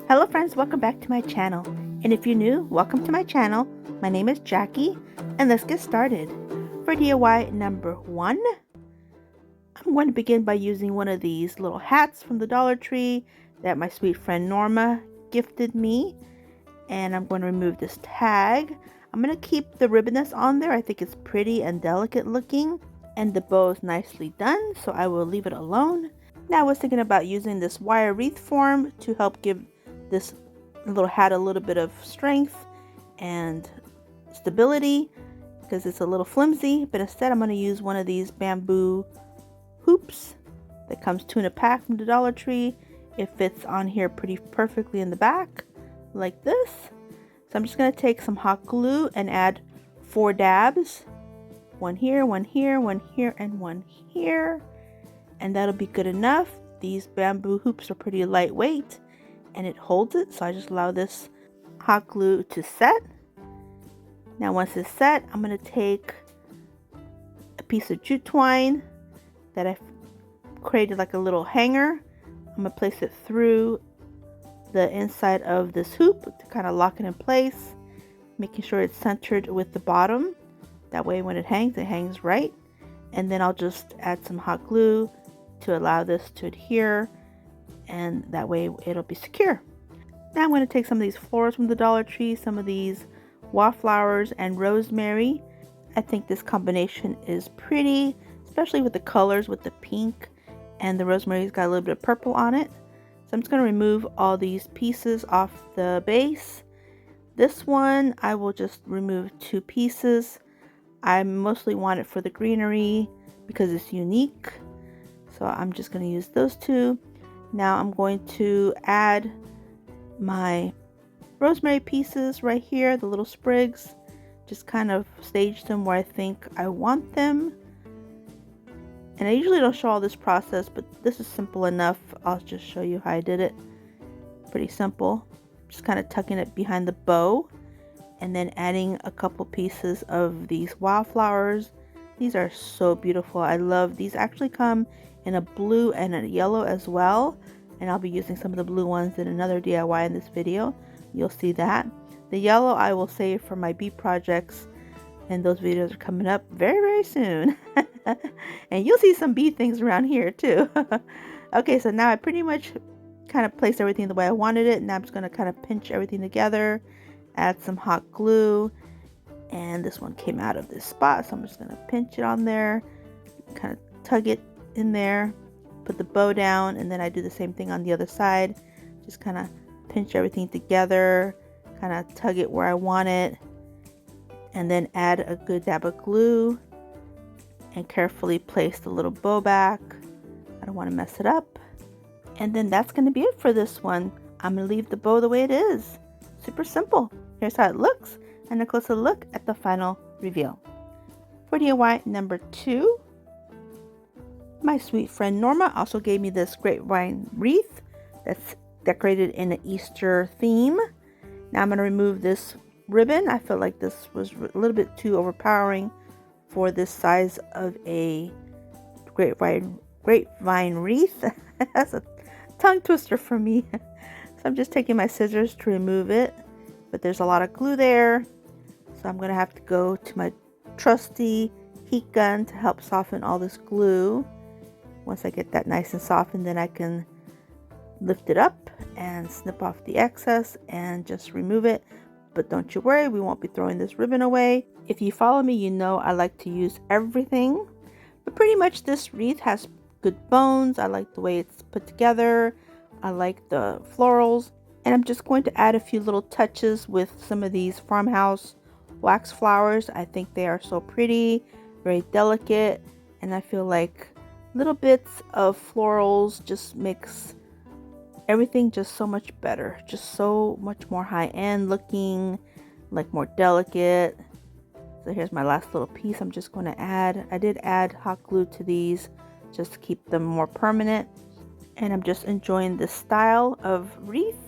Hello friends, welcome back to my channel. And if you're new, welcome to my channel. My name is Jackie, and let's get started. For DIY number 1, I'm going to begin by using one of these little hats from the Dollar Tree that my sweet friend Norma gifted me. And I'm going to remove this tag. I'm going to keep the ribbon that's on there. I think it's pretty and delicate looking, and the bow is nicely done, so I will leave it alone. Now I was thinking about using this wire wreath form to help give this little hat a little bit of strength and stability because it's a little flimsy, but instead I'm going to use one of these bamboo hoops that comes 2 in a pack from the Dollar Tree. It fits on here pretty perfectly in the back like this. So I'm just going to take some hot glue and add 4 dabs. One here, one here, one here, and one here. And that'll be good enough. These bamboo hoops are pretty lightweight and it holds it, so I just allow this hot glue to set. Now once it's set, I'm going to take a piece of jute twine that I've created like a little hanger. I'm going to place it through the inside of this hoop to kind of lock it in place, making sure it's centered with the bottom. That way when it hangs right. And then I'll just add some hot glue to allow this to adhere, and that way it'll be secure. Now I'm going to take some of these florals from the Dollar Tree, some of these wallflowers and rosemary. I think this combination is pretty, especially with the colors, with the pink and the rosemary's got a little bit of purple on it. So I'm just going to remove all these pieces off the base. This one I will just remove 2 pieces. I mostly want it for the greenery because it's unique. So I'm just going to use those 2. Now I'm going to add my rosemary pieces right here, the little sprigs. Just kind of stage them where I think I want them. And I usually don't show all this process, but this is simple enough. I'll just show you how I did it. Pretty simple. Just kind of tucking it behind the bow and then adding a couple pieces of these wildflowers. These are so beautiful. I love these. Actually come in a blue and a yellow as well, and I'll be using some of the blue ones in another DIY in this video. You'll see that. The yellow I will save for my bee projects, and those videos are coming up very, very soon. And you'll see some bee things around here too. Okay, so now I pretty much kind of placed everything the way I wanted it. Now I'm just going to kind of pinch everything together, add some hot glue, and this one came out of this spot, so I'm just going to pinch it on there, kind of tug it in there, put the bow down, and then I do the same thing on the other side. Just kind of pinch everything together, kind of tug it where I want it, and then add a good dab of glue and carefully place the little bow back. I don't want to mess it up. And then that's going to be it for this one. I'm going to leave the bow the way it is. Super simple. Here's how it looks, and a closer look at the final reveal. For DIY number 2, my sweet friend Norma also gave me this grapevine wreath that's decorated in an Easter theme. Now I'm going to remove this ribbon. I feel like this was a little bit too overpowering for this size of a grapevine wreath. That's a tongue twister for me. So I'm just taking my scissors to remove it, but there's a lot of glue there, so I'm going to have to go to my trusty heat gun to help soften all this glue. Once I get that nice and softened, then I can lift it up and snip off the excess and just remove it. But don't you worry, we won't be throwing this ribbon away. If you follow me, you know I like to use everything. But pretty much this wreath has good bones. I like the way it's put together. I like the florals. And I'm just going to add a few little touches with some of these farmhouse wax flowers. I think they are so pretty, very delicate, and I feel like little bits of florals just makes everything just so much better, just so much more high-end looking, like more delicate. So here's my last little piece I'm just going to add. I did add hot glue to these just to keep them more permanent, and I'm just enjoying this style of wreath.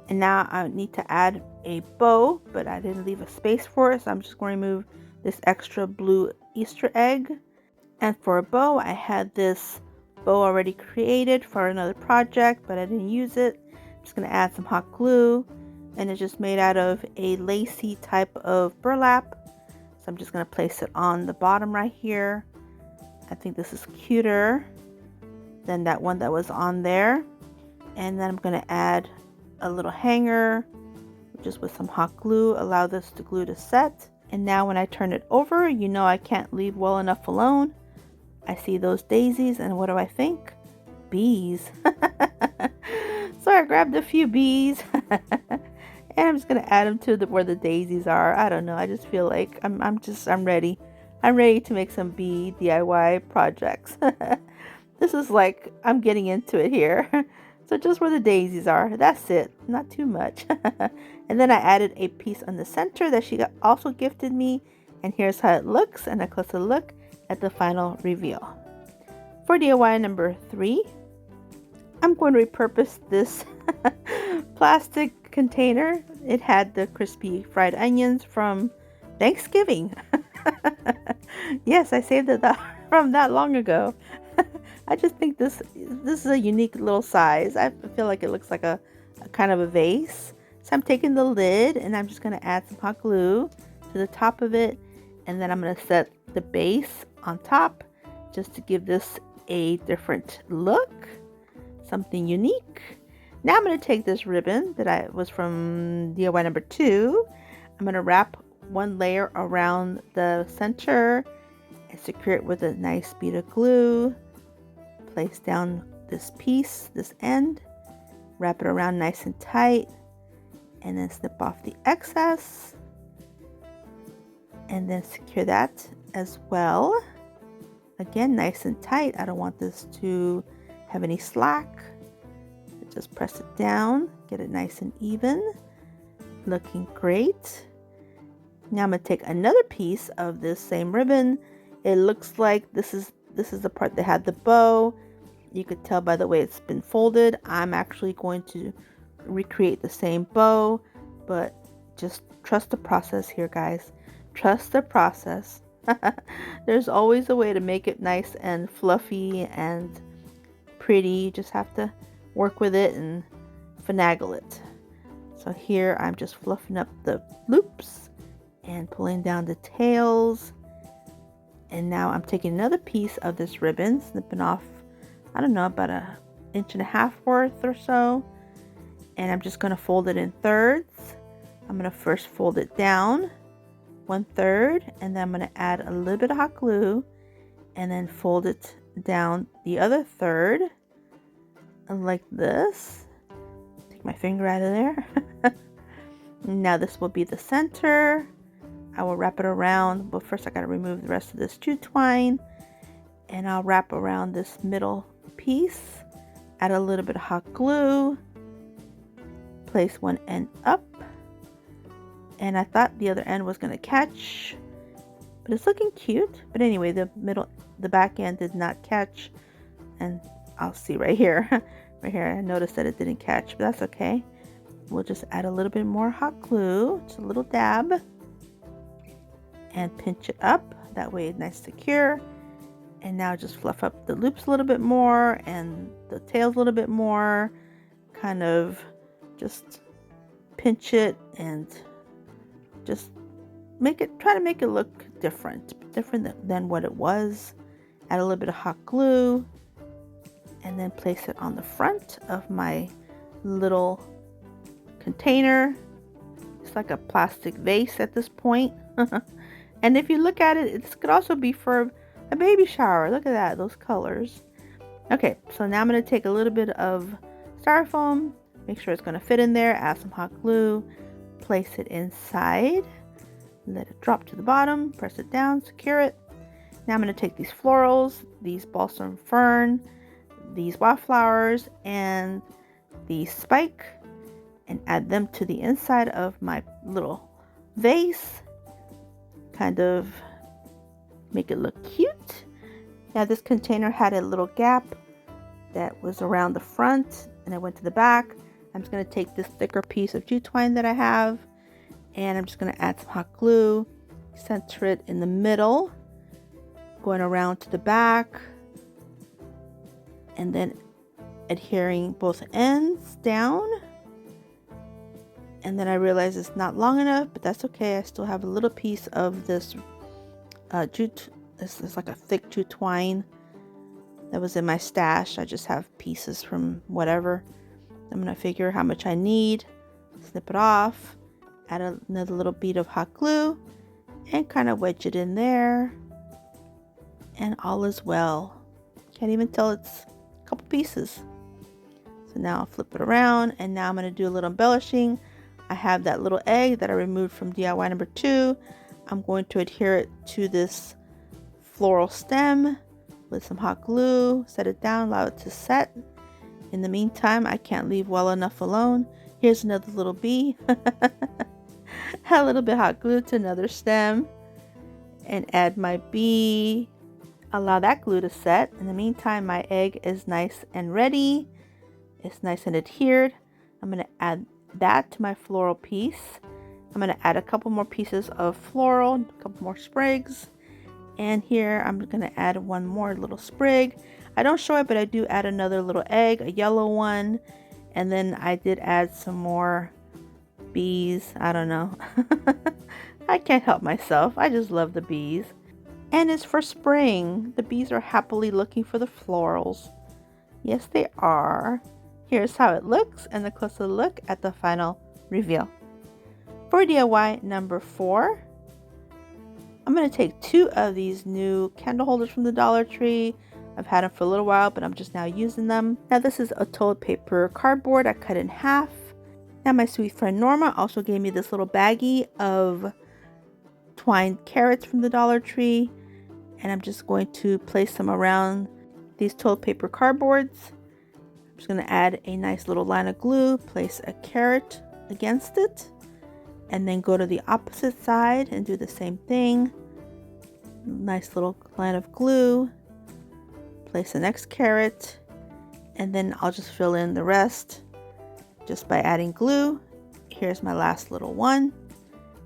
And now I need to add a bow, but I didn't leave a space for it, so I'm just going to remove this extra blue Easter egg. And for a bow, I had this bow already created for another project, but I didn't use it. Just going to add some hot glue, and it's just made out of a lacy type of burlap. So I'm just going to place it on the bottom right here. I think this is cuter than that one that was on there. And then I'm going to add a little hanger just with some hot glue, allow this to glue to set. And now when I turn it over, you know I can't leave well enough alone. I see those daisies, and what do I think? Bees. So I grabbed a few bees and I'm just gonna add them to where the daisies are. I don't know, I just feel like I'm ready. I'm ready to make some bee DIY projects. This is like, I'm getting into it here. So just where the daisies are, that's it, not too much. And then I added a piece on the center that she also gifted me, and here's how it looks, and a closer look at the final reveal. For DIY number 3, I'm going to repurpose this plastic container. It had the crispy fried onions from Thanksgiving. Yes, I saved it from that long ago. I just think this is a unique little size. I feel like it looks like a kind of a vase. So I'm taking the lid and I'm just going to add some hot glue to the top of it, and then I'm going to set the base on top just to give this a different look, something unique. Now I'm going to take this ribbon that was from DIY number 2. I'm going to wrap one layer around the center and secure it with a nice bead of glue. Place down this piece, this end, wrap it around nice and tight, and then snip off the excess, and then secure that as well. Again, nice and tight. I don't want this to have any slack. Just press it down, get it nice and even. Looking great. Now I'm going to take another piece of this same ribbon. It looks like this is the part that had the bow. You could tell by the way it's been folded. I'm actually going to recreate the same bow, but just trust the process here, guys. Trust the process. There's always a way to make it nice and fluffy and pretty. You just have to work with it and finagle it. So here I'm just fluffing up the loops and pulling down the tails. And now I'm taking another piece of this ribbon, snipping off, I don't know, about 1.5 inches worth or so. And I'm just going to fold it in thirds. I'm going to first fold it down 1/3, and then I'm going to add a little bit of hot glue and then fold it down the other third like this. Take my finger out of there. Now this will be the center. I will wrap it around, but first I got to remove the rest of this jute twine, and I'll wrap around this middle piece, add a little bit of hot glue, place one end up, and I thought the other end was going to catch, but it's looking cute. But anyway, the back end did not catch, and I'll see right here. Right here, I noticed that it didn't catch, but that's okay. We'll just add a little bit more hot glue, just a little dab, and pinch it up. That way it's nice and secure. And now just fluff up the loops a little bit more and the tails a little bit more. Kind of just pinch it and just try to make it look different than what it was. Add a little bit of hot glue, and then place it on the front of my little container. It's like a plastic vase at this point. And if you look at it, this could also be for a baby shower. Look at that, those colors. Okay, so now I'm going to take a little bit of styrofoam, make sure it's going to fit in there, add some hot glue, place it inside, let it drop to the bottom, press it down, secure it. Now I'm going to take these florals, these balsam fern, these wildflowers, and the spike, and add them to the inside of my little vase. Kind of make it look cute. Now this container had a little gap that was around the front and it went to the back. I'm just going to take this thicker piece of jute twine that I have, and I'm just going to add some hot glue, center it in the middle, going around to the back, and then adhering both ends down And then I realized it's not long enough, but that's okay. I still have a little piece of this jute. This is like a thick jute twine that was in my stash. I just have pieces from whatever. I'm gonna figure how much I need, snip it off, add another little bead of hot glue, and kind of wedge it in there, and all is well. Can't even tell it's a couple pieces. So now I'll flip it around, and now I'm going to do a little embellishing. I have that little egg that I removed from DIY number 2. I'm going to adhere it to this floral stem with some hot glue, set it down, allow it to set. In the meantime, I can't leave well enough alone. Here's another little bee. A little bit hot glue to another stem, and add my bee. Allow that glue to set. In the meantime, my egg is nice and ready. It's nice and adhered. I'm going to add that to my floral piece. I'm going to add a couple more pieces of floral, a couple more sprigs. And here I'm going to add one more little sprig. I don't show it, but I do add another little egg, a yellow one. And then I did add some more bees. I don't know. I can't help myself. I just love the bees. And it's for spring. The bees are happily looking for the florals. Yes, they are. Here's how it looks, and a closer look at the final reveal. For DIY number 4, I'm going to take 2 of these new candle holders from the Dollar Tree. I've had them for a little while, but I'm just now using them. Now this is a toilet paper cardboard I cut in half. Now my sweet friend Norma also gave me this little baggie of twined carrots from the Dollar Tree. And I'm just going to place them around these toilet paper cardboards. I'm just going to add a nice little line of glue, place a carrot against it, and then go to the opposite side and do the same thing. Nice little line of glue, place the next carrot, and then I'll just fill in the rest just by adding glue. Here's my last little one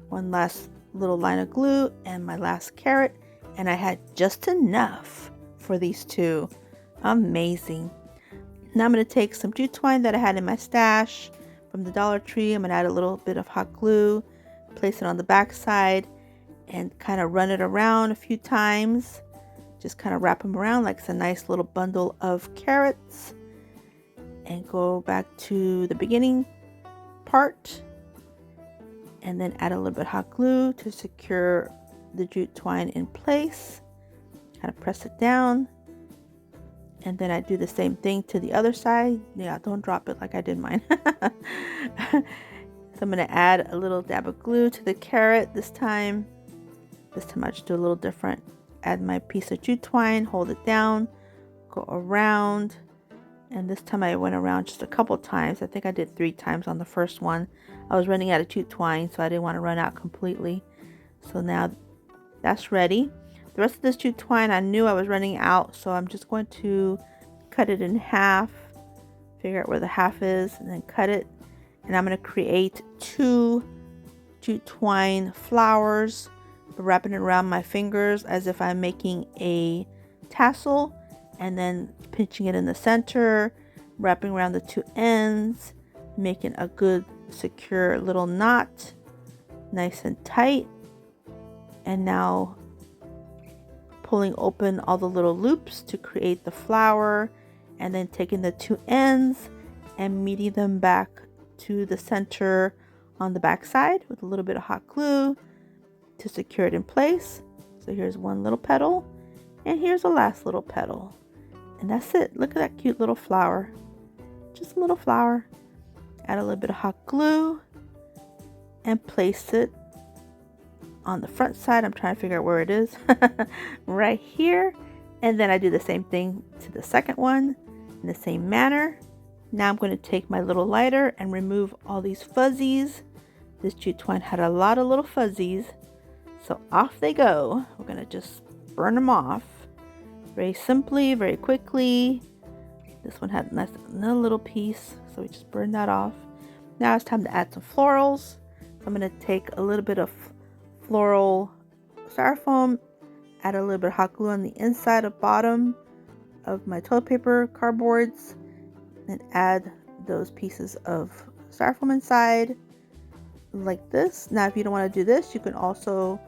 last little line of glue, and my last carrot, and I had just enough for these 2. Amazing. Now I'm going to take some jute twine that I had in my stash from the Dollar Tree. I'm going to add a little bit of hot glue, place it on the back side, and kind of run it around a few times. Just kind of wrap them around like it's a nice little bundle of carrots. And go back to the beginning part. And then add a little bit of hot glue to secure the jute twine in place. Kind of press it down. And then I do the same thing to the other side. Yeah, don't drop it like I did mine. So I'm going to add a little dab of glue to the carrot this time. This time I just do a little different. Add my piece of jute twine, hold it down, go around. And this time I went around just a couple times. I think I did 3 times on the first one. I was running out of jute twine, so I didn't want to run out completely. So now that's ready. The rest of this jute twine, I knew I was running out, so I'm just going to cut it in half, figure out where the half is, and then cut it. And I'm going to create 2 jute twine flowers, wrapping it around my fingers as if I'm making a tassel, and then pinching it in the center, wrapping around the 2 ends, making a good secure little knot, nice and tight. And now pulling open all the little loops to create the flower, and then taking the 2 ends and meeting them back to the center on the back side with a little bit of hot glue to secure it in place. So here's one little petal, and here's the last little petal, and that's it. Look at that cute little flower, just a little flower. Add a little bit of hot glue and place it on the front side. I'm trying to figure out where it is. Right here. And then I do the same thing to the second one in the same manner. Now I'm going to take my little lighter and remove all these fuzzies. This jute twine had a lot of little fuzzies, so off they go. We're going to just burn them off very simply, very quickly. This one had another little piece, so we just burned that off. Now it's time to add some florals. So I'm going to take a little bit of floral styrofoam, add a little bit of hot glue on the inside of bottom of my toilet paper cardboards, and add those pieces of styrofoam inside. like this. Now if you don't want to do this, you can also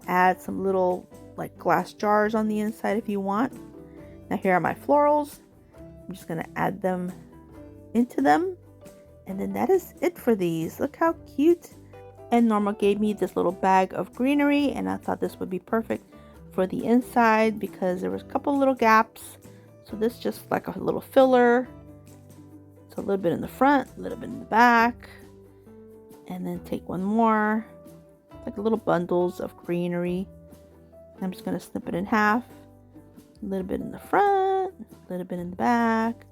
add some little like glass jars on the inside if you want. Now here are my florals. I'm just going to add them into them, and then that is it for these. Look how cute. And Norma gave me this little bag of greenery, and I thought this would be perfect for the inside because there was a couple little gaps. So this just like a little filler. So a little bit in the front, a little bit in the back, and then take one more, like little bundles of greenery. I'm just going to snip it in half, a little bit in the front, a little bit in the back,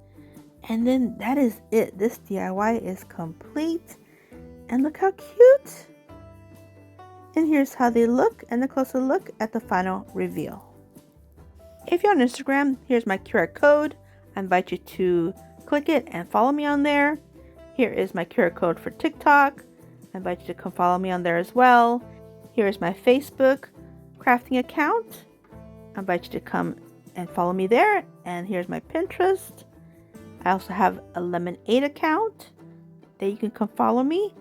and then that is it. This DIY is complete, and look how cute. And here's how they look, and a closer look at the final reveal. If you're on Instagram, here's my QR code. I invite you to click it and follow me on there. Here is my QR code for TikTok. I invite you to come follow me on there as well. Here is my Facebook crafting account. I invite you to come and follow me there. And here's my Pinterest. I also have a Lemonade account. There you can come follow me.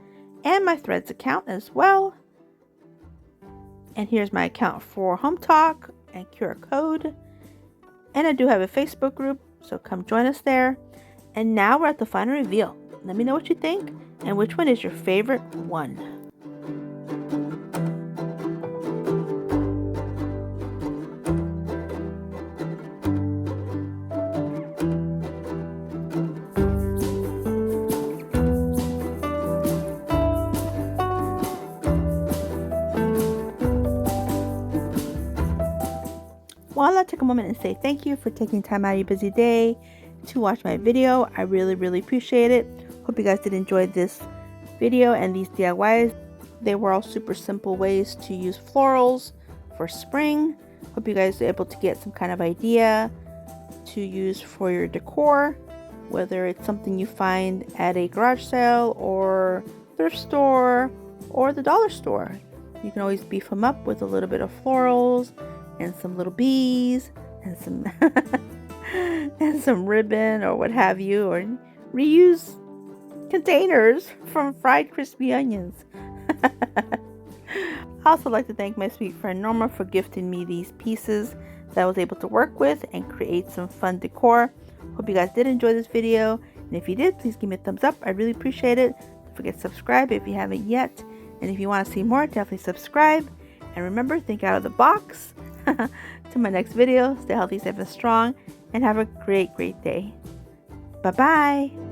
And my Threads account as well. And here's my account for Hometalk and QR code. And I do have a Facebook group, so come join us there. And now we're at the final reveal. Let me know what you think and which one is your favorite one. Well, I'll take a moment and say thank you for taking time out of your busy day to watch my video. I really appreciate it. Hope you guys did enjoy this video and these DIYs. They were all super simple ways to use florals for spring. Hope you guys are able to get some kind of idea to use for your decor, whether it's something you find at a garage sale or thrift store or the dollar store. You can always beef them up with a little bit of florals and some little bees and some and some ribbon or what have you, or reuse containers from fried crispy onions. I also like to thank my sweet friend Norma for gifting me these pieces that I was able to work with and create some fun decor. Hope you guys did enjoy this video, and if you did, please give me a thumbs up. I really appreciate it. Don't forget to subscribe if you haven't yet, and if you want to see more, definitely subscribe. And remember, think out of the box. To my next video, stay healthy, safe, and strong, and have a great day. Bye-bye.